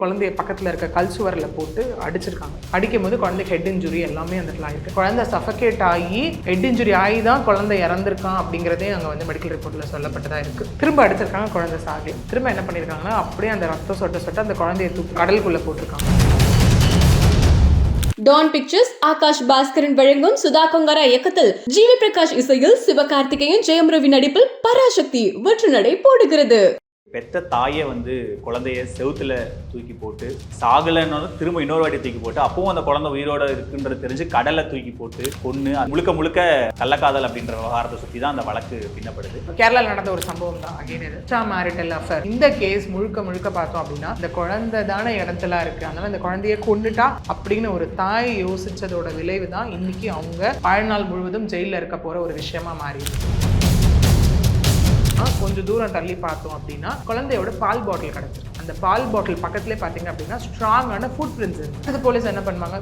குழந்தைய பக்கத்தில் இருக்க கல் சுவரில் போட்டு அடிச்சிருக்காங்க. அடிக்கும் போது குழந்தைக்கு ஹெட் இன்ஜுரி எல்லாமே அந்த இடத்துல ஆயிருக்கு. குழந்தை சஃபகேட் ஆகி ஹெட் இன்ஜுரி ஆகி தான் குழந்தை இறந்துருக்கான் அப்படிங்கிறதே அங்கே வந்து மெடிக்கல் ரிப்போர்ட்டில் சொல்லப்பட்டதாக இருக்குது. திரும்ப அடிச்சிருக்காங்க, குழந்தை சாகி. திரும்ப என்ன பண்ணியிருக்காங்கன்னா அப்படியே அந்த ரத்தம் சொட்ட சொட்ட அந்த குழந்தைய தூக்கி கடலுக்குள்ளே போட்டிருக்காங்க. டான் பிக்சர்ஸ் ஆகாஷ் பாஸ்கரன் வழங்கும் சுதா கொங்கரா இயக்கத்தில் ஜிவி பிரகாஷ் இசையில் சிவகார்த்திகேயன் ஜெயம் ரவி நடிப்பில் பராசக்தி வெற்றி நடை போடுகிறது. பெத்த தாயை வந்து குழந்தைய செவுத்துல தூக்கி போட்டு சாகலைன்னு திரும்ப இன்னொரு வாட்டி தூக்கி போட்டு அப்பவும் அந்த குழந்தை உயிரோட இருக்குன்றது தெரிஞ்சு கடலை தூக்கி போட்டு கொன்று முழுக்க முழுக்க கள்ளக்காதல் அப்படின்ற விவகாரத்தை சுற்றி தான் அந்த வழக்கு பின்னப்படுது. கேரளாவில் நடந்த ஒரு சம்பவம் தான் அகைன் எக்ஸ்ட்ரா மேரிட்டல் அஃபேர். இந்த கேஸ் முழுக்க முழுக்க பார்த்தோம் அப்படின்னா இந்த குழந்தை தானே இடத்துல இருக்கு, அதனால இந்த குழந்தைய கொண்டுட்டா அப்படின்னு ஒரு தாய் யோசிச்சதோட விளைவு தான் இன்னைக்கு அவங்க வாழ்நாள் முழுவதும் ஜெயிலில் இருக்க போற ஒரு விஷயமா மாறி. கொஞ்சம் தூரம் தள்ளி பார்த்தோம் அப்படின்னா குழந்தையோட பால் பாட்டில் கிடச்சிருக்கு. அந்த பால் பாட்டில் பக்கத்துலேயே பார்த்தீங்க அப்படின்னா ஸ்ட்ராங்கான ஃபுட் பிரிண்ட்ஸ் இருக்கு. அது போலீஸ் என்ன பண்ணுவாங்க,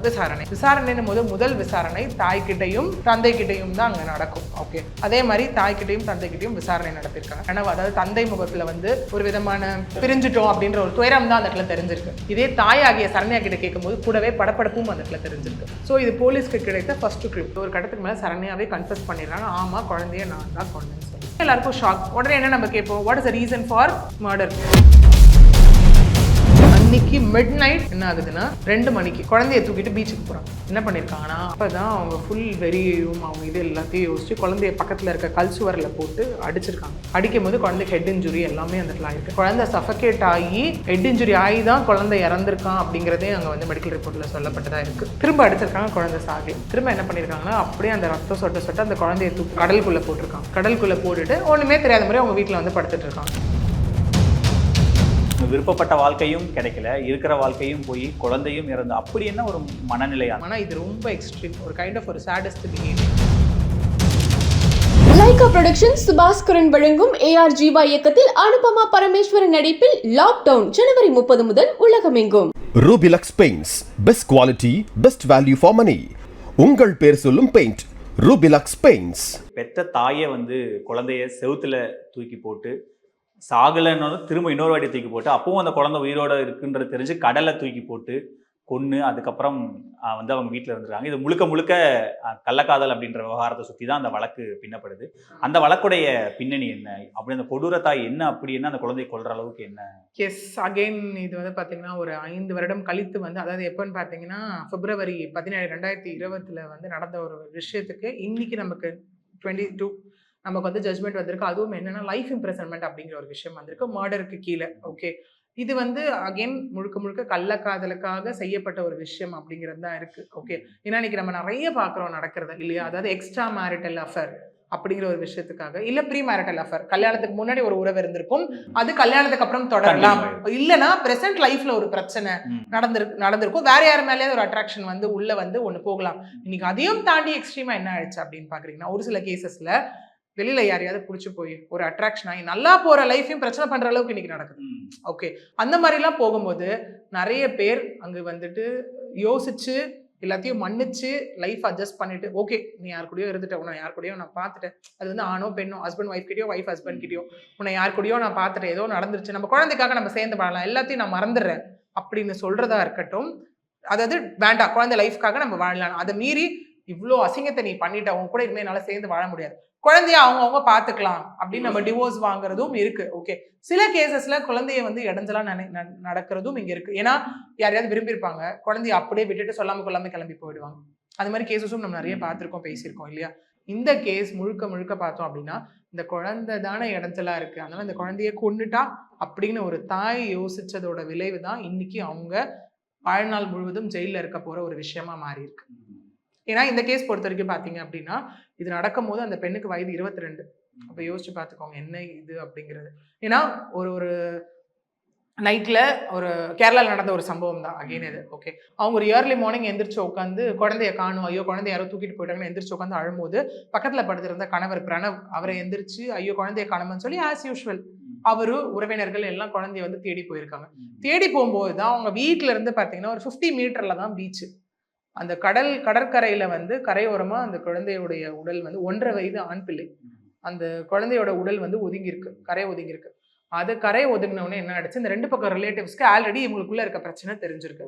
விசாரணைன்னு போது முதல் விசாரணை தாய்கிட்டையும் தந்தைக்கிட்டையும் தான் அங்கே நடக்கும். ஓகே, அதே மாதிரி தாய்கிட்டையும் தந்தைக்கிட்டையும் விசாரணை நடத்திருக்காங்க. ஆனால் அதாவது தந்தை முகத்தில் வந்து ஒரு விதமான பிரிஞ்சுட்டோம் அப்படின்ற ஒரு துயரம் தான் அந்த இடத்துல தெரிஞ்சிருக்கு. இதே தாயாகிய சரண்யா கிட்ட கேட்கும்போது கூடவே படப்படப்பும் அந்த இடத்துல தெரிஞ்சிருக்கு. ஸோ இது போலீஸ்க்கு கிடைத்த ஃபர்ஸ்ட் க்ளூ. ஒரு கட்டத்துக்கு மேலே சரண்யாவே கன்ஃபஸ் பண்ணிடுறாங்க, ஆமா குழந்தைய நான் தான் கொண்டேன்னு சொல்லி. எல்லாருக்கும் ஷாக். உடனே என்ன நம்ம கேட்போம், what is the reason for murder? அன்னைக்கு மிட் நைட் என்ன ஆகுதுன்னா 2 மணிக்கு குழந்தைய தூக்கிட்டு பீச்சுக்கு போகிறாங்க. என்ன பண்ணியிருக்காங்கன்னா அப்போதான் அவங்க ஃபுல் வெறியும் அவங்க இது எல்லாத்தையும் யோசிச்சு குழந்தைய பக்கத்தில் இருக்க கல் சுவரில் போட்டு அடிச்சிருக்காங்க. அடிக்கும் போது குழந்தைக்கு ஹெட் இன்ஜுரி எல்லாமே அந்த இடத்துல ஆயிருக்கு. குழந்தை சஃபகேட் ஆகி ஹெட் இன்ஜுரி ஆகி தான் குழந்தை இறந்துருக்கான் அப்படிங்கிறதே அங்கே வந்து மெடிக்கல் ரிப்போர்ட்டில் சொல்லப்பட்டதாக இருக்குது. திரும்ப அடிச்சிருக்காங்க, குழந்தை சாகி. திரும்ப என்ன பண்ணியிருக்காங்கன்னா அப்படியே அந்த ரத்தம் சொட்ட சொட்ட அந்த குழந்தைய தூக்கி கடலுக்குள்ளே போட்டிருக்காங்க. கடலுக்குள்ளே போட்டுட்டு ஒன்றுமே தெரியாத மாதிரி அவங்க வீட்டில் வந்து படுத்துட்டு இருக்காங்க. விருப்பப்பட்ட வாழ்க்கையும் கிடைக்கல, இருக்கிற வாழ்க்கையும் போய் குழந்தையும் இறந்து, அப்படி என்ன ஒரு மனநிலையா? ஆனால் இது ரொம்ப எக்ஸ்ட்ரீம், ஒரு கைண்ட் ஆஃப் ஒரு saddest behaviour. Lyca productions Subaskaran வழங்கும் AR ஜீவா இயக்கத்தில் அனுபமா பரமேஸ்வரன் நடிப்பில் லாக்டவுன் ஜனவரி 30 முதல் உலகமெங்கும். Rubilux paints, best quality best value for money. உங்கள் பேர் சொல்லும் பெயிண்ட் ரூபிலக்ஸ் பெயிண்ட்ஸ். பெத்த தாயை வந்து குழந்தைய செவுத்துல தூக்கி போட்டு சாகலைன்னு திரும்ப இன்னொரு வாட்டி தூக்கி போட்டு அப்பவும் அந்த குழந்தை உயிரோட இருக்குன்றது தெரிஞ்சு கடலை தூக்கி போட்டு கொன்று அதுக்கப்புறம் வந்து அவங்க வீட்டில் இருந்துருக்காங்க. இது முழுக்க முழுக்க கள்ளக்காதல் அப்படின்ற விவகாரத்தை சுற்றி தான் அந்த வழக்கு பின்னப்படுது. அந்த வழக்குடைய பின்னணி என்ன, அப்படி அந்த கொடூர தாய் என்ன, அப்படி என்ன அந்த குழந்தையை கொல்ற அளவுக்கு என்ன? எஸ், அகெயின் இது வந்து பார்த்தீங்கன்னா ஒரு 5 வருடம் கழித்து வந்து, அதாவது எப்போன்னு பார்த்தீங்கன்னா February 17, 2020 வந்து நடந்த ஒரு விஷயத்துக்கு இன்னைக்கு நமக்கு 22 நமக்கு வந்து ஜட்மெண்ட் வந்திருக்கு. அதுவும் என்னன்னா லைஃப் இம்ப்ரெசன்மெண்ட் அப்படிங்கிற ஒரு விஷயம் வந்திருக்கு, மர்டருக்கு கீழே. ஓகே, இது வந்து அகெயின் முழுக்க முழுக்க கள்ளக்காதலுக்காக செய்யப்பட்ட ஒரு விஷயம் அப்படிங்கிறது தான் இருக்கு. ஓகே, ஏன்னா இன்னைக்கு நம்ம நிறைய பார்க்குறோம் நடக்கிறது இல்லையா, அதாவது எக்ஸ்ட்ரா மேரிட்டல் அஃபேர் அப்படிங்கிற ஒரு விஷயத்துக்காக, இல்ல ப்ரீ மேரிட்டல் அஃபேர், கல்யாணத்துக்கு முன்னாடி ஒரு உறவு இருந்திருக்கும், அது கல்யாணத்துக்கு அப்புறம் தொடரலாம், இல்லைன்னா பிரசன்ட் லைஃப்ல ஒரு பிரச்சனை நடந்திருக்கும், வேற யார் மேலேயே ஒரு அட்ராக்ஷன் வந்து உள்ள வந்து ஒண்ணு போகலாம். இன்னைக்கு அதையும் தாண்டி எக்ஸ்ட்ரீமா என்ன ஆயிடுச்சு அப்படின்னு பாக்குறீங்கன்னா, ஒரு சில கேசஸ்ல வெளியில யாரையாவது பிடிச்சி போய் ஒரு அட்ராக்ஷன் ஆகி நல்லா போற லைஃபையும் பிரச்சனை பண்ற அளவுக்கு இன்னைக்கு நடக்குது. ஓகே, அந்த மாதிரிலாம் போகும்போது நிறைய பேர் அங்க வந்துட்டு யோசிச்சு எல்லாத்தையும் மன்னிச்சு லைஃப் அட்ஜஸ்ட் பண்ணிட்டு, ஓகே நீ யார் கூடயோ இருந்துட்டேன், உன்னை யார் கூடயோ நான் பார்த்துட்டேன், அது வந்து ஆணோ பெண்ணோ, ஹஸ்பண்ட் ஒய்ஃப் கிட்டயோ ஒய்ஃப் ஹஸ்பண்ட் கிட்டயோ, உன்னை யார் கூடயோ நான் பார்த்துட்டேன், ஏதோ நடந்துருச்சு, நம்ம குழந்தைக்காக நம்ம சேர்ந்து வாழலாம், எல்லாத்தையும் நான் மறந்துடுறேன் அப்படின்னு சொல்றதா இருக்கட்டும். அதாவது வேண்டாம், குழந்தை லைஃப்காக நம்ம வாழலாம், அதை மீறி இவ்வளோ அசிங்கத்தை நீ பண்ணிட்ட, அவங்க கூட இனிமே என்னால சேர்ந்து வாழ முடியாது, குழந்தைய அவங்க பார்த்துக்கலாம் அப்படின்னு நம்ம டிவோர்ஸ் வாங்குறதும் இருக்கு. ஓகே, சில கேசஸ்ல குழந்தைய வந்து இடைஞ்சலா நடக்கிறதும் இங்க இருக்கு. ஏன்னா யாரையாவது விரும்பியிருப்பாங்க, குழந்தைய அப்படியே விட்டுட்டு சொல்லாம கொள்ளாம கிளம்பி போயிடுவாங்க. அது மாதிரி கேசஸும் நம்ம நிறைய பார்த்துருக்கோம், பேசியிருக்கோம் இல்லையா. இந்த கேஸ் முழுக்க முழுக்க பார்த்தோம் அப்படின்னா இந்த குழந்தை தானே இடைஞ்சலா இருக்கு, அதனால இந்த குழந்தைய கொண்டுட்டா அப்படின்னு ஒரு தாய் யோசிச்சதோட விளைவு தான் இன்னைக்கு அவங்க வாழ்நாள் முழுவதும் ஜெயிலில் இருக்க போற ஒரு விஷயமா மாறி இருக்கு. ஏன்னா இந்த கேஸ் பொறுத்த வரைக்கும் பார்த்தீங்க அப்படின்னா இது நடக்கும் போது அந்த பெண்ணுக்கு வயது 22. அப்போ யோசிச்சு பார்த்துக்கோங்க என்ன இது அப்படிங்கிறது. ஏன்னா ஒரு நைட்டில் ஒரு கேரளாவில் நடந்த ஒரு சம்பவம் தான் அகைன் இது. ஓகே, அவங்க ஒரு ஏர்லி மார்னிங் எந்திரிச்சு உட்காந்து குழந்தைய காணும், ஐயோ குழந்தைய யாரோ தூக்கிட்டு போயிட்டாங்கன்னு எந்திரிச்சு உட்காந்து அழும்போது பக்கத்தில் படுத்திருந்த கணவர் பிரணவ் அவரை எந்திரிச்சு ஐயோ குழந்தைய காணும்னு சொல்லி ஆஸ் யூஷுவல் அவரு உறவினர்கள் எல்லாம் குழந்தைய வந்து தேடி போயிருக்காங்க. தேடி போகும்போது தான் அவங்க வீட்டில இருந்து பார்த்தீங்கன்னா ஒரு 50 மீட்டர்ல தான் பீச்சு. அந்த கடற்கரையில வந்து கரையோரமா அந்த குழந்தையுடைய உடல் வந்து 1.5 வயது ஆண் பிள்ளை, அந்த குழந்தையோட உடல் வந்து ஒதுங்கியிருக்கு, கரை ஒதுங்கியிருக்கு. அது கரை ஒதுங்கினோடனே என்ன ஆயிடுச்சு, இந்த 2 பக்கம் ரிலேட்டிவ்ஸ்க்கு ஆல்ரெடி இவங்களுக்குள்ள இருக்க பிரச்சனை தெரிஞ்சிருக்கு.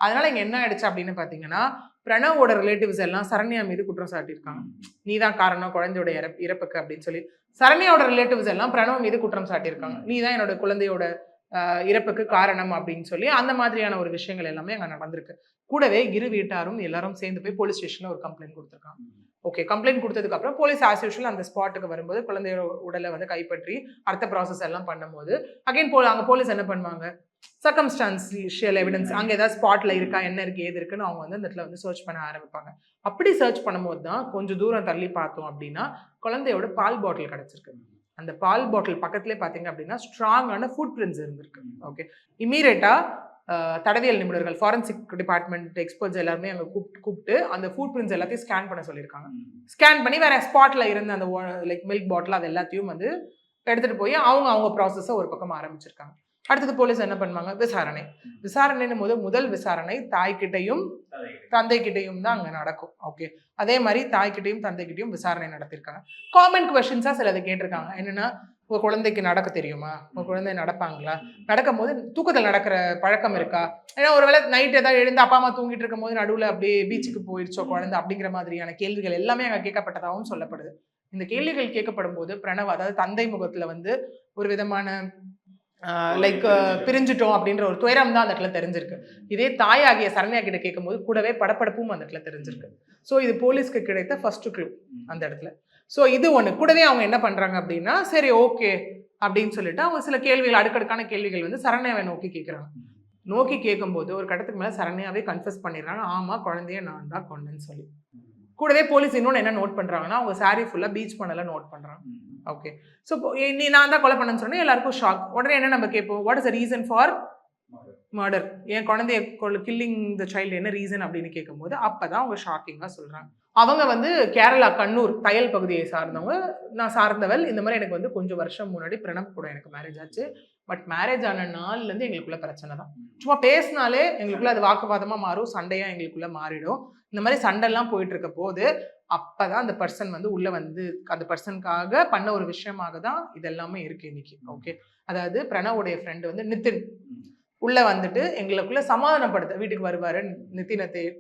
அதனால இங்க என்ன ஆயிடுச்சு அப்படின்னு பாத்தீங்கன்னா, பிரணவோட ரிலேட்டிவ்ஸ் எல்லாம் சரண்யா மீது குற்றம் சாட்டியிருக்காங்க. நீதான் காரணம் குழந்தையோட இறப்புக்கு அப்படின்னு சொல்லி. சரண்யாவோட ரிலேட்டிவ்ஸ் எல்லாம் பிரணவ் மீது குற்றம் சாட்டியிருக்காங்க. நீதான் என்னோட குழந்தையோட இறப்புக்கு காரணம் அப்படின்னு சொல்லி அந்த மாதிரியான ஒரு விஷயங்கள் எல்லாமே அங்க நடந்திருக்கு. கூடவே இரு வீட்டாரும் எல்லாரும் சேர்ந்து போய் போலீஸ் ஸ்டேஷன்ல ஒரு கம்ப்ளைண்ட் கொடுத்துருக்காங்க. ஓகே, கம்ப்ளைண்ட் கொடுத்ததுக்கு அப்புறம் போலீஸ் ஆஸ் யூஷுவல் அந்த ஸ்பாட்டுக்கு வரும்போது குழந்தையோட உடலை வந்து கைப்பற்றி அடுத்த ப்ராசஸ் எல்லாம் பண்ணும்போது அகைன் அங்க போலீஸ் என்ன பண்ணுவாங்க, சர்க்கம்ஸ்டான்ஷியல் எவிடன்ஸ் அங்கே ஏதாவது ஸ்பாட்ல இருக்கா, என்ன இருக்கு ஏது இருக்குன்னு அவங்க வந்து அந்த இடத்துல வந்து சர்ச் பண்ண ஆரம்பிப்பாங்க. அப்படி சர்ச் பண்ணும்போது தான் கொஞ்சம் தூரம் தள்ளி பார்த்தோம் அப்படின்னா குழந்தையோட பால் பாட்டில் கிடைச்சிருக்கு. அந்த பால் பாட்டில் பக்கத்துலேயே பார்த்தீங்க அப்படின்னா ஸ்ட்ராங்கான ஃபுட் பிரிண்ட்ஸ் இருந்திருக்கு. ஓகே, இமீடியட்டா தடவியல் நிபுணர்கள், ஃபாரன்சிக் டிபார்ட்மெண்ட் எக்ஸ்பர்ட்ஸ் எல்லாருமே அங்கே கூப்பிட்டு அந்த ஃபுட் பிரிண்ட்ஸ் எல்லாத்தையும் ஸ்கேன் பண்ண சொல்லியிருக்காங்க. ஸ்கேன் பண்ணி வேற ஸ்பாட்ல இருந்த அந்த லைக் மில்க் பாட்டில் அது எல்லாத்தையும் வந்து எடுத்துட்டு போய் அவங்க ப்ராசஸை ஒரு பக்கம் ஆரம்பிச்சிருக்காங்க. அடுத்தது போலீஸ் என்ன பண்ணுவாங்க, விசாரணைன்னும் போது முதல் விசாரணை தாய்கிட்டையும் தந்தைக்கிட்டையும் தான் அங்கே நடக்கும். ஓகே, அதே மாதிரி தாய்கிட்டையும் தந்தைக்கிட்டையும் விசாரணை நடத்திருக்காங்க. காமன் கொஸ்டின்ஸா சிலது கேட்டிருக்காங்க. என்னன்னா, உங்க குழந்தைக்கு நடக்க தெரியுமா, உங்க குழந்தை நடப்பாங்களா, நடக்கும் போது தூக்கத்தில் நடக்கிற பழக்கம் இருக்கா, ஏன்னா ஒருவேளை நைட் ஏதாவது எழுந்து அப்பா அம்மா தூங்கிட்டு இருக்கும் போது நடுவில் அப்படியே பீச்சுக்கு போயிடுச்சோ குழந்தை, அப்படிங்கிற மாதிரியான கேள்விகள் எல்லாமே அங்கே கேட்கப்பட்டதாகவும் சொல்லப்படுது. இந்த கேள்விகள் கேட்கப்படும் போது பிரணவ், அதாவது தந்தை முகத்துல வந்து ஒரு விதமான லைக் பிரிஞ்சுட்டோம் அப்படின்ற ஒரு துயரம் தான் அந்த இடத்துல தெரிஞ்சிருக்கு. இதே தாயாகிய சரண்யா கிட்ட கேட்கும்போது கூடவே படப்படப்பும் அந்த இடத்துல தெரிஞ்சிருக்கு. ஸோ இது போலீஸ்க்கு கிடைத்த ஃபர்ஸ்ட் க்ளூ அந்த இடத்துல. ஸோ இது ஒன்று. கூடவே அவங்க என்ன பண்றாங்க அப்படின்னா, சரி ஓகே அப்படின்னு சொல்லிட்டு அவங்க சில கேள்விகள், அடுக்கடுக்கான கேள்விகள் வந்து சரண்யாவை நோக்கி கேட்குறாங்க. நோக்கி கேட்கும்போது ஒரு கட்டத்துக்கு மேலே சரண்யாவே கன்ஃபஸ் பண்ணிடுறாங்க, ஆமா குழந்தைய நான் தான் கொண்டேன்னு சொல்லி. கூடவே போலீஸ் இன்னொன்று என்ன நோட் பண்றாங்கன்னா, அவங்க சாரி ஃபுல்லா பீச் பண்ணல நோட் பண்றாங்க. ஓகே, ஸோ நீ நான் தான் கொலை பண்ணேன்னு சொன்னேன், எல்லாருக்கும் ஷாக். உடனே என்ன நம்ம கேட்போம், what is the reason for murder, என் குழந்தைய கில்லிங் த சைல்டு என்ன ரீசன் அப்படின்னு கேட்கும்போது அப்பதான் அவங்க ஷாக்கிங்காக சொல்றாங்க. அவங்க வந்து கேரளா கண்ணூர் தையல் பகுதியை சார்ந்தவங்க. நான் சார்ந்தவள், இந்த மாதிரி எனக்கு வந்து கொஞ்சம் வருஷம் முன்னாடி பிரணவ் கூட எனக்கு மேரேஜ் ஆச்சு. பட் மேரேஜ் ஆன நாள்லேருந்து எங்களுக்குள்ள பிரச்சனை தான். சும்மா பேசினாலே எங்களுக்குள்ள அது வாக்குவாதமாக மாறும், சண்டையாக எங்களுக்குள்ள மாறிடும். இந்த மாதிரி சண்டைலாம் போயிட்டு இருக்க போது அப்பதான் அந்த பர்சன் வந்து உள்ள வந்து அந்த பர்சனுக்காக பண்ண ஒரு விஷயமாக தான் இதெல்லாமே இருக்கு இன்னைக்கு. ஓகே, அதாவது பிரணவோடைய ஃப்ரெண்டு வந்து நிதின் உள்ள வந்துட்டு எங்களுக்குள்ள சமாதானப்படுத்த வீட்டுக்கு வருவாரு.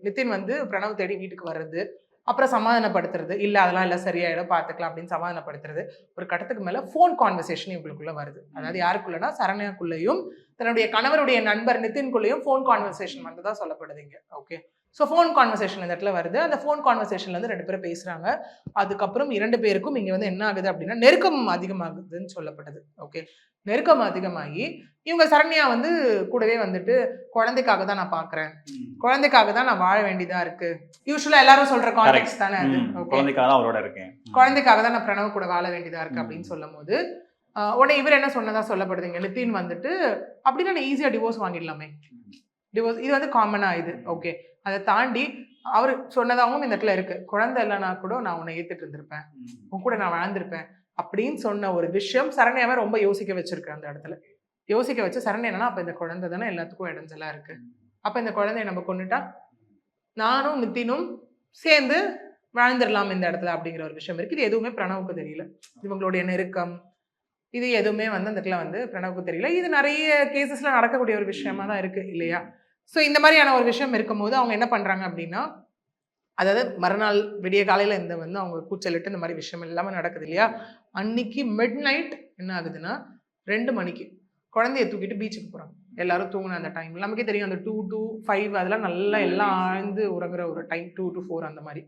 நிதின் வந்து பிரணவ் தேடி வீட்டுக்கு வர்றது, அப்புறம் சமாதானப்படுத்துறது, இல்லை அதெல்லாம் இல்லை சரியாயிடும் பார்த்துக்கலாம் அப்படின்னு சமாதானப்படுத்துறது. ஒரு கட்டத்துக்கு மேலே ஃபோன் கான்வர்சேஷன் இவங்களுக்குள்ள வருது. அதாவது யாருக்குள்ளனா சரண்யாக்குள்ளேயும் தன்னுடைய கணவருடைய நண்பர் நிதின்குள்ளேயும் ஃபோன் கான்வர்சேஷன் வந்ததா சொல்லப்படுதுங்க. ஓகே, ஸோ ஃபோன் கான்வர்சேஷன் இந்த இடத்துல வருது. அந்த ஃபோன் கான்வர்சேஷன்லேருந்து 2 பேரும் பேசுகிறாங்க. அதுக்கப்புறம் 2 பேருக்கும் இங்கே வந்து என்ன ஆகுது அப்படின்னா நெருக்கம் அதிகமாகுதுன்னு சொல்லப்படுது. ஓகே, நெருக்கம் அதிகமாகி இவங்க சரண்யா வந்து கூடவே வந்துட்டு குழந்தைக்காக தான் நான் பார்க்குறேன், குழந்தைக்காக தான் நான் வாழ வேண்டியதாக இருக்கு. யூஸ்வலாக எல்லாரும் சொல்கிற கான்டெக்ஸ்ட் தானே அது. குழந்தைக்காக தான் நான் பிரணவ் கூட வாழ வேண்டியதாக இருக்கு அப்படின்னு சொல்லும் போது உடனே இவர் என்ன சொன்னதா சொல்லப்படுதுங்க, நிதின் வந்துட்டு அப்படின்னா நான் ஈஸியாக டிவோர்ஸ் வாங்கிடலாமே, டிவோர்ஸ் இது வந்து காமனாக இது. ஓகே, அதை தாண்டி அவர் சொன்னதாகவும் இந்த இடத்துல இருக்கு, குழந்தை இல்லைனா கூட நான் உன்னை ஏற்றுட்டு இருந்திருப்பேன், உன் கூட நான் வாழ்ந்திருப்பேன் அப்படின்னு சொன்ன ஒரு விஷயம் சரண்யாவை ரொம்ப யோசிக்க வச்சிருக்கு. அந்த இடத்துல யோசிக்க வச்சு சரண்யா என்னன்னா, அப்போ இந்த குழந்தை தானே எல்லாத்துக்கும் இடைஞ்சலா இருக்கு, அப்போ இந்த குழந்தைய நம்ம கொண்டுட்டா நானும் நித்தினும் சேர்ந்து வாழ்ந்துடலாம் இந்த இடத்துல அப்படிங்கிற ஒரு விஷயம் இருக்கு. இது எதுவுமே பிரணவுக்கு தெரியல. இவங்களுடைய நெருக்கம் இது எதுவுமே வந்து அந்த இடத்துல வந்து பிரணவுக்கு தெரியல. இது நிறைய கேசஸ்ல நடக்கக்கூடிய ஒரு விஷயமா தான் இருக்கு இல்லையா? ஸோ இந்த மாதிரியான ஒரு விஷயம் இருக்கும்போது அவங்க என்ன பண்றாங்க அப்படின்னா, அதாவது மறுநாள் விடிய காலையில இந்த வந்து அவங்க கூச்சலிட்டு இந்த மாதிரி விஷயம் எல்லாமே நடக்குது இல்லையா? அன்னைக்கு மிட் நைட் என்ன ஆகுதுன்னா 2 மணிக்கு குழந்தைய தூக்கிட்டு பீச்சுக்கு போறாங்க. எல்லாரும் தூங்கின அந்த டைம் நமக்கே தெரியும், அந்த 2 to 5 அதெல்லாம் நல்லா எல்லாம் ஆழ்ந்து உறங்குற ஒரு டைம், 2 to 4 அந்த மாதிரி.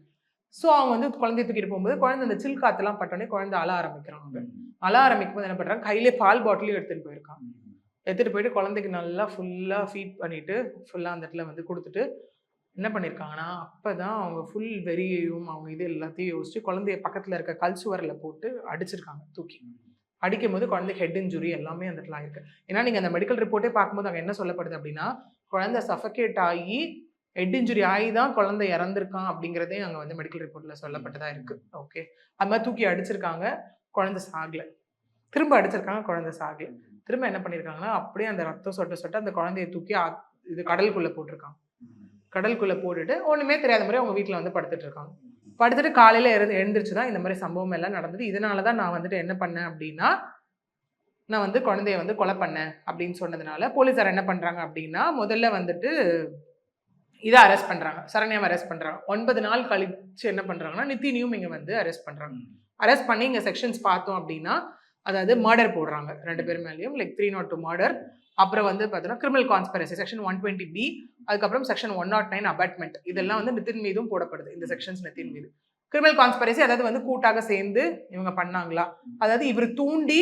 ஸோ அவங்க வந்து குழந்தைய தூக்கிட்டு போகும்போது குழந்தை அந்த சில் காத்தெல்லாம் பட்டோடனே குழந்தை அழ ஆரம்பிக்கிறாங்க. அழ ஆரம்பிக்கும் போது என்ன பண்றாங்க, கையிலே பால் பாட்டிலையும் எடுத்துட்டு போயிருக்காங்க. எடுத்துட்டு போயிட்டு குழந்தைக்கு நல்லா ஃபுல்லா ஃபீட் பண்ணிட்டு ஃபுல்லா அந்த இடத்துல வந்து கொடுத்துட்டு என்ன பண்ணியிருக்காங்கன்னா, அப்பதான் அவங்க ஃபுல் வெறியையும் அவங்க இது எல்லாத்தையும் யோசிச்சு குழந்தைய பக்கத்துல இருக்க கல்சுவரில் போட்டு அடிச்சிருக்காங்க. தூக்கி அடிக்கும் போது குழந்தைக்கு ஹெட் இன்ஜுரி எல்லாமே அந்த இடத்துல ஆயிருக்கு. ஏன்னா நீங்க அந்த மெடிக்கல் ரிப்போர்ட்டே பார்க்கும்போது அங்கே என்ன சொல்லப்படுது அப்படின்னா, குழந்தை சஃபகேட் ஆகி ஹெட் இன்ஜுரி ஆகி தான் குழந்தை இறந்துருக்கான் அப்படிங்கிறதே அங்கே வந்து மெடிக்கல் ரிப்போர்ட்ல சொல்லப்பட்டதா இருக்கு. ஓகே, அது மாதிரி தூக்கி அடிச்சிருக்காங்க, குழந்தை சாகலை. திரும்ப அடிச்சிருக்காங்க, குழந்தை சாகலை. திரும்ப என்ன பண்ணியிருக்காங்கன்னா, அப்படியே அந்த ரத்தம் சொட்ட அந்த குழந்தைய தூக்கி இது கடலுக்குள்ள போட்டிருக்காங்க. கடலுக்குள்ள போட்டுட்டு ஒண்ணுமே தெரியாத மாதிரி அவங்க வீட்டில் வந்து படுத்துட்டு இருக்காங்க. படுத்துட்டு காலையில எழுந்திரிச்சு தான் இந்த மாதிரி சம்பவம் எல்லாம் நடந்தது. இதனாலதான் நான் வந்துட்டு என்ன பண்ணேன் அப்படின்னா, நான் வந்து குழந்தைய வந்து கொலை பண்ணேன் அப்படின்னு சொன்னதுனால போலீஸார் என்ன பண்றாங்க அப்படின்னா முதல்ல வந்துட்டு இதை அரெஸ்ட் பண்றாங்க, சரண்யாவை அரெஸ்ட் பண்றாங்க. 9 நாள் கழிச்சு என்ன பண்றாங்கன்னா நிதினையும் இங்க வந்து அரெஸ்ட் பண்றாங்க. அரெஸ்ட் பண்ணி இங்க செக்ஷன்ஸ் பார்த்தோம் அப்படின்னா அதாவது மர்டர் போடுறாங்க 2 பேர் மேலேயும், லைக் 302 மர்டர், அப்புறம் வந்து பார்த்தீங்கன்னா கிரிமினல் கான்ஸ்பிரசி செக்ஷன் 120B, அதுக்கப்புறம் செக்ஷன் 109 அபாட்மெண்ட், இதெல்லாம் வந்து நிதின் மீதும் போடப்படுது. இந்த செக்ஷன்ஸ் நிதின் மீது. கிரிமினல் கான்ஸ்பிரசி அதாவது வந்து கூட்டாக சேர்ந்து இவங்க பண்ணாங்களா, அதாவது இவர் தூண்டி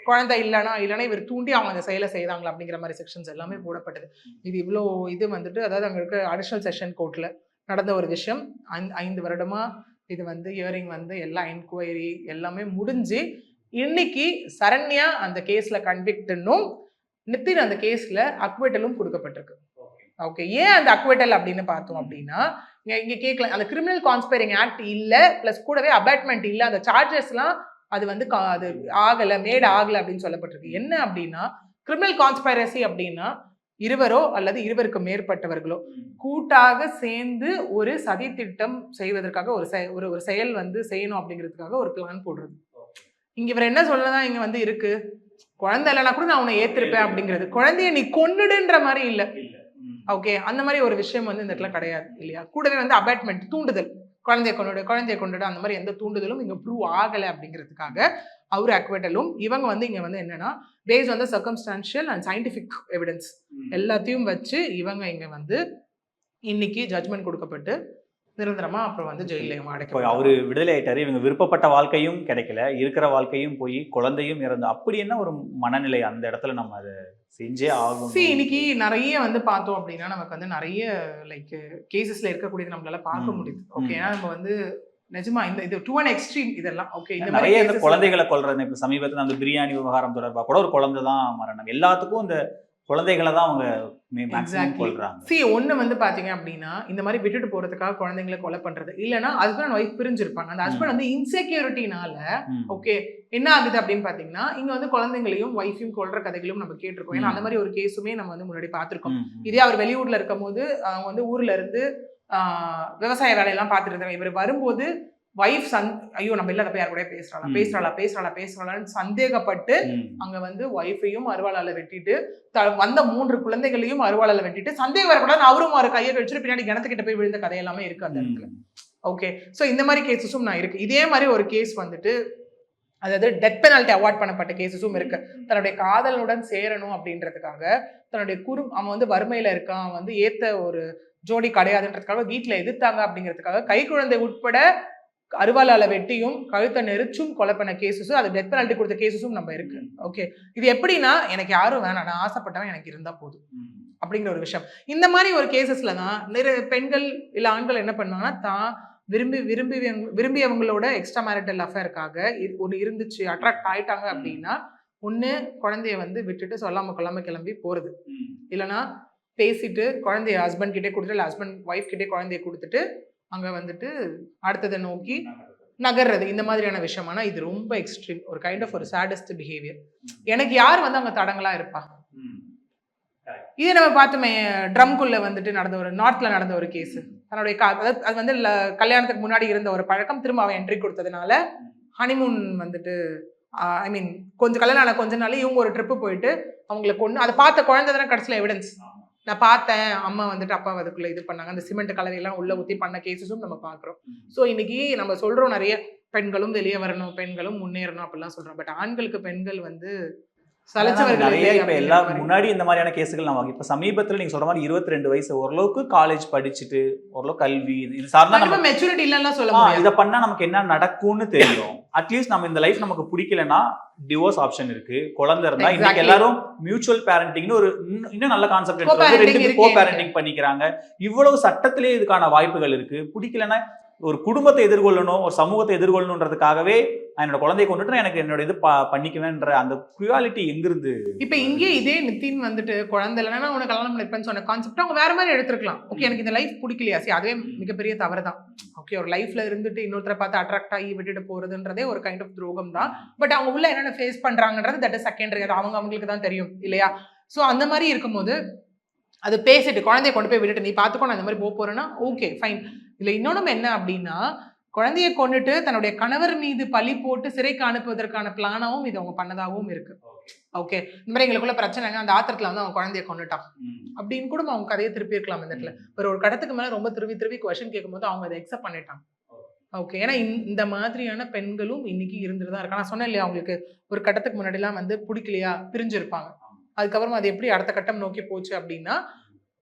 குழந்தை இல்லைனா இவர் தூண்டி அவங்க அந்த செயலை செய்தாங்களா அப்படிங்கிற மாதிரி செக்ஷன்ஸ் எல்லாமே போடப்பட்டது. இது இவ்வளோ இது வந்துட்டு அதாவது அங்கே இருக்க அடிஷனல் செஷன் கோர்ட்டில் நடந்த ஒரு விஷயம். 5 வருடமா இது வந்து ஹியரிங் வந்து எல்லா என்கொயரி எல்லாமே முடிஞ்சு இன்னைக்கு சரண்யா அந்த கேஸ்ல கன்விக்ட்னும் நிதின் அந்த கேஸ்ல அக்விட்டலும் கொடுக்கப்பட்டிருக்கு. ஓகே, ஏன் அந்த அக்விட்டல் அப்படின்னு பார்த்தோம் அப்படின்னா இங்க கேட்கலாம், அந்த கிரிமினல் கான்ஸ்பைரிங் ஆக்ட் இல்ல பிளஸ் கூடவே அபாட்மெண்ட் இல்ல, அந்த சார்ஜஸ்லாம் அது வந்து அது ஆகல மேட் ஆகல அப்படின்னு சொல்லப்பட்டிருக்கு. என்ன அப்படின்னா கிரிமினல் கான்ஸ்பைரசி அப்படின்னா இருவரோ அல்லது இருவருக்கு மேற்பட்டவர்களோ கூட்டாக சேர்ந்து ஒரு சதி திட்டம் செய்வதற்காக ஒரு செயல் வந்து செய்யணும் அப்படிங்கிறதுக்காக ஒரு பிளான் போடுறது. இங்க இவர் என்ன சொல்லதான் இங்க வந்து இருக்கு, குழந்தை இல்லைனா கூட நான் உன்னை ஏத்திருப்பேன் அப்படிங்கிறது, குழந்தைய நீ கொன்னுடுன்ற மாதிரி இல்ல. ஓகே, அந்த மாதிரி ஒரு விஷயம் வந்து இந்த இடத்துல கிடையாது இல்லையா. கூடவே வந்து அபாட்மெண்ட் தூண்டுதல், குழந்தைய கொண்டுடு அந்த மாதிரி எந்த தூண்டுதலும் இங்க ப்ரூவ் ஆகலை அப்படிங்கிறதுக்காக அவரு அக்விட்டலும், இவங்க வந்து இங்க வந்து என்னன்னா based on the circumstantial and scientific evidence எல்லாத்தையும் வச்சு இவங்க இங்க வந்து இன்னைக்கு ஜட்மெண்ட் கொடுக்கப்பட்டு நிரந்தரமா அப்புறம் வந்து ஜெயிலையும் அடைக்க. அவரு விடுதலை ஆயிட்டாரு, இவங்க விருப்பப்பட்ட வாழ்க்கையும் கிடைக்கல, இருக்கிற வாழ்க்கையும் போய் குழந்தையும் இறந்து, அப்படி என்ன ஒரு மனநிலை அந்த இடத்துல நம்ம அதை செஞ்சே ஆகும். இன்னைக்கு நிறைய வந்து பார்த்தோம் அப்படின்னா நமக்கு வந்து நிறைய லைக் கேசஸ்ல இருக்கக்கூடியது நம்மளால பார்க்க முடியுது. ஓகே, ஏன்னா நம்ம வந்து நிஜமா இது டு அன் எக்ஸ்ட்ரீம் இதெல்லாம். ஓகே, இந்த நிறைய இந்த குழந்தைகளை கொல்றது, இப்ப சமீபத்தில் அந்த பிரியாணி விவகாரம் தொடர்பாக கூட ஒரு குழந்தை தான் மரணம், எல்லாத்துக்கும் இந்த குழந்தைகளை தான் அவங்க கொல்றாங்க. ஒண்ணு வந்து பாத்தீங்க அப்படின்னா இந்த மாதிரி விட்டுட்டு போறதுக்காக குழந்தைங்களை கொலை பண்றது, இல்லைன்னா ஹஸ்பண்ட் அண்ட் ஒய்ஃப் பிரிஞ்சிருப்பாங்க, அந்த ஹஸ்பண்ட் வந்து இன்செக்யூரிட்டினால ஓகே என்ன ஆகுது அப்படின்னு பாத்தீங்கன்னா இங்க வந்து குழந்தைங்களையும் ஒய்ஃபையும் கொல்ற கதைகளும் நம்ம கேட்டிருக்கோம். ஏன்னா அந்த மாதிரி ஒரு கேஸுமே நம்ம வந்து முன்னாடி பார்த்திருக்கோம். இதே அவர் வெளியூர்ல இருக்கும் போது அவங்க வந்து ஊர்ல இருந்து விவசாய வேலையெல்லாம் பார்த்துட்டு இருந்தாங்க. இவர் வரும்போது வைஃப் ஐயோ நம்ம இல்லாத யார் கூட பேசுறாளான்னு சந்தேகப்பட்டு அங்க வந்து ஒய்ஃபையும் அருவாளால வெட்டிட்டு வந்த 3 குழந்தைகளையும் அருவாளால வெட்டிட்டு சந்தேகம் வரக்கூடாது அவரும் ஒரு கையை வச்சுட்டு பின்னாடி கிணத்துக்கிட்ட போய் விழுந்த கதையெல்லாமே இருக்கு அந்த இடத்துல. ஓகே, ஸோ இந்த மாதிரி கேசஸும் நான் இருக்கு. இதே மாதிரி ஒரு கேஸ் வந்துட்டு அதாவது டெத் பெனால்ட்டி அவார்ட் பண்ணப்பட்ட கேசஸும் இருக்கு. தன்னுடைய காதலனுடன் சேரணும் அப்படின்றதுக்காக தன்னுடைய அவன் வந்து வறுமையில இருக்கான், அவன் வந்து ஏத்த ஒரு ஜோடி கிடையாதுன்றதுக்காக வீட்டுல எதிர்த்தாங்க அப்படிங்கிறதுக்காக கை குழந்தை உட்பட அருவாளால வெட்டியும் கழுத்தை நெரிச்சும் கொலை பண்ண கேசஸும், அது டெத் பெனால்ட்டி கொடுத்த கேசஸும் நம்ம இருக்கு. ஓகே, இது எப்படின்னா எனக்கு யாரும் வேணாம், நான் ஆசைப்பட்டவன் எனக்கு இருந்தா போதும் அப்படிங்கிற ஒரு விஷயம். இந்த மாதிரி ஒரு கேசஸ்ல தான் நிறைய பெண்கள் இல்ல ஆண்கள் என்ன பண்ணுவாங்கன்னா தான் விரும்பியவங்களோட எக்ஸ்ட்ரா மேரிட்டல் அஃபேருக்காக ஒன்று இருந்துச்சு, அட்ராக்ட் ஆயிட்டாங்க அப்படின்னா ஒன்று குழந்தைய வந்து விட்டுட்டு சொல்லாம கொள்ளாம கிளம்பி போறது, இல்லைன்னா பேசிட்டு குழந்தைய ஹஸ்பண்ட் கிட்டே கொடுத்துட்டு இல்லை ஹஸ்பண்ட் ஒய்ஃப் கிட்டே குழந்தைய கொடுத்துட்டு அங்க வந்துட்டு அடுத்ததை நோக்கி நகர்றது, இந்த மாதிரியான விஷயம். ஆனா இது ரொம்ப எக்ஸ்ட்ரீம், ஒரு கைண்ட் ஆஃப் ஒரு சாடஸ்ட் பிஹேவியர். எனக்கு யார் வந்து அங்க தடங்களா இருப்பா? இதே நம்ம பார்த்துமே ட்ரம்குள்ள வந்துட்டு நடந்த ஒரு நார்த்ல நடந்த ஒரு கேஸ், தன்னுடைய அது வந்து கல்யாணத்துக்கு முன்னாடி இருந்த ஒரு பழக்கம் திரும்ப அவன் என்ட்ரி கொடுத்ததுனால ஹனிமூன் வந்துட்டு ஐ மீன் கொஞ்சம் கல்யாணம் கொஞ்ச நாள் இவங்க ஒரு ட்ரிப்பு போயிட்டு அவங்களை கொண்டு அதை பார்த்த குழந்தை தானே கடைசியில் எவிடன்ஸ், நான் பார்த்தேன் அம்மா வந்துட்டு அப்பா அதுக்குள்ள இது பண்ணாங்க, அந்த சிமெண்ட் கலவையெல்லாம் உள்ள ஊற்றி பண்ண கேசஸும் நம்ம பார்க்குறோம். ஸோ இன்னைக்கு நம்ம சொல்றோம் நிறைய பெண்களும் வெளியே வரணும், பெண்களும் முன்னேறணும் அப்படிலாம் சொல்றோம். பட் ஆண்களுக்கு பெண்கள் வந்து முன்னாடி இந்த மாதிரியான கேசுகள் நம்ம இப்ப சமீபத்துல நீங்க சொல்ற மாதிரி 22 வயசு ஓரளவுக்கு காலேஜ் படிச்சுட்டு ஓரளவு கல்வி இது சார்ந்தா நம்ம மெச்சூரிட்டி இல்லைன்னா சொல்லலாம், இதை பண்ணா நமக்கு என்ன நடக்கும்னு தெரியும். அட்லீஸ்ட் நம்ம இந்த லைஃப் நமக்கு பிடிக்கலன்னா டிவோர்ஸ் ஆப்ஷன் இருக்கு, குழந்தை இருந்தா இன்னைக்கு எல்லாரும் மியூச்சுவல் பேரண்டிங்னு ஒரு இன்னும் நல்ல கான்செப்ட் கோ பேரண்டிங் பண்ணிக்கிறாங்க. இவ்வளவு சட்டத்திலேயே இதுக்கான வாய்ப்புகள் இருக்கு. பிடிக்கலன்னா ஒரு குடும்பத்தை எதிர்கொள்ளணும், ஒரு சமூகத்தை எதிர்கொள்ளணுன்றதுக்காகவே என்னோட குழந்தைய கொண்டுட்டு எனக்கு என்னோட இது பண்ணிக்குவேன்ற அந்த குவாலிட்டி எங்கிருந்து? இப்ப இங்கே இதே நிதின் வந்துட்டு குழந்தை இல்லைன்னா உனக்கு கல்யாணம் பண்ணிப்பேன்னு சொன்ன கான்செப்ட் அவங்க வேற மாதிரி எடுத்துருக்கலாம். ஓகே, எனக்கு இந்த லைஃப் பிடிக்கலையா, சரி அதுவே மிகப்பெரிய தவறு தான். ஓகே, ஒரு லைஃப்ல இருந்துட்டு இன்னொருத்தரை பார்த்து அட்ராக்ட் ஆகி விட்டுட்டு போறதுன்றதே ஒரு கைண்ட் ஆஃப் துரோகம் தான். பட் அவங்க உள்ள என்னென்ன ஃபேஸ் பண்றாங்கன்றது தட் இஸ் செகண்டரி, அது அவங்களுக்கு தான் தெரியும் இல்லையா. ஸோ அந்த மாதிரி இருக்கும்போது அது பேசிட்டு குழந்தைய கொண்டு போய் விட்டுட்டு நீ பார்த்துக்கோ நான் இந்த மாதிரி போறேன்னா ஓகே ஃபைன். இல்லை இன்னொன்று என்ன அப்படின்னா குழந்தையை கொண்டுட்டு தன்னுடைய கணவர் மீது பழி போட்டு சிறைக்கு அனுப்புவதற்கான பிளானாவும் இது அவங்க பண்ணதாகவும் இருக்கு. ஓகே, இந்த மாதிரி எங்களுக்குள்ள பிரச்சனைங்க, அந்த ஆத்திரத்துல வந்து அவன் குழந்தைய கொண்டுட்டான் அப்படின்னு கூட அவங்க கதையை திருப்பி இருக்கலாம். இந்த இடத்துல ஒரு கடத்துக்கு மேல ரொம்ப திருப்பி கொஸ்டின் கேட்கும்போது அவங்க அதை எக்ஸப்ட் பண்ணிட்டாங்க. ஓகே, ஏன்னா இந்த மாதிரியான பெண்களும் இன்னைக்கு இருந்துட்டு தான் இருக்கு. நான் சொன்னேன் இல்லையா, அவங்களுக்கு ஒரு கட்டத்துக்கு முன்னாடிலாம் வந்து பிடிக்கலையா பிரிஞ்சிருப்பாங்க. அதுக்கப்புறமா அது எப்படி அடுத்த கட்டம் நோக்கி போச்சு அப்படின்னா,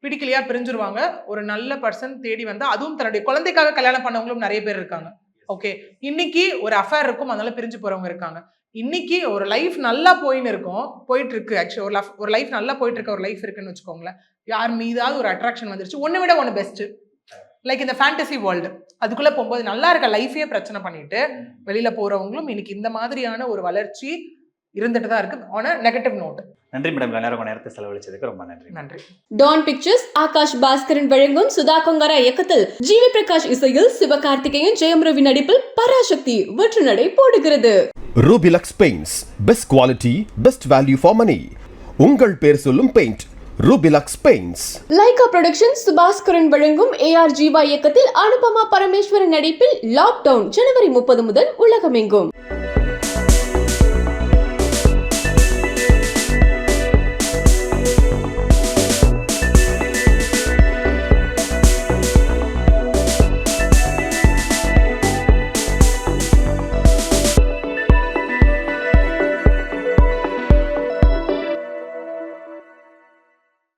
பிடிக்கலையா பிரிஞ்சிருவாங்க. ஒரு நல்ல பர்சன் தேடி வந்தா, அதுவும் தன்னுடைய குழந்தைக்காக கல்யாணம் பண்ணவங்களும் நிறைய பேர் இருக்காங்க. ஓகே, இன்னைக்கு ஒரு அஃபேர் இருக்கும், அதனால பிரிஞ்சு போறவங்க இருக்காங்க. இன்னைக்கு ஒரு லைஃப் நல்லா போயிட்டு இருக்கு. ஆக்சுவலி ஒரு லைஃப் நல்லா போயிட்டு இருக்க ஒரு லைஃப் இருக்குன்னு வச்சுக்கோங்களேன். யார் மீதாவது ஒரு அட்ராக்ஷன் வந்துருச்சு, ஒன்னு விட ஒன்னு பெஸ்ட், லைக் இந்த ஃபேண்டசி வேர்ல்டு, அதுக்குள்ள போகும்போது நல்லா இருக்க லைஃபே பிரச்சனை பண்ணிட்டு வெளியில போறவங்களும் இன்னைக்கு இந்த மாதிரியான ஒரு வளர்ச்சி இருந்துட்டு தான் இருக்கு. ஆன நெகட்டிவ் நோட். நன்றி மேடம், நேரம் நேரத்தை செலவழிச்சதுக்கு ரொம்ப நன்றி. நன்றி. டான் பிக்சர்ஸ் ஆகாஷ் பாஸ்கரன் வழங்கும் சுதா கொங்கரா இயக்கத்தில் ஜிவி பிரகாஷ் இசையில் சிவகார்த்திகேயன் ஜெயம் ரவி நடிப்பில் பராசக்தி வெற்றி நடை போடுகிறது. Rubilux Paints, best quality, best value for money. உங்கள் பேர் சொல்லும் paint Rubilux Paints. Lyca production Subaskaran வழங்கும் ஏஆர் ஜீவா இயக்கத்தில் அனுபமா பரமேஸ்வரன் நடிப்பில் லாக்டவுன் ஜனவரி 30 முதல் உலகமெங்கும்.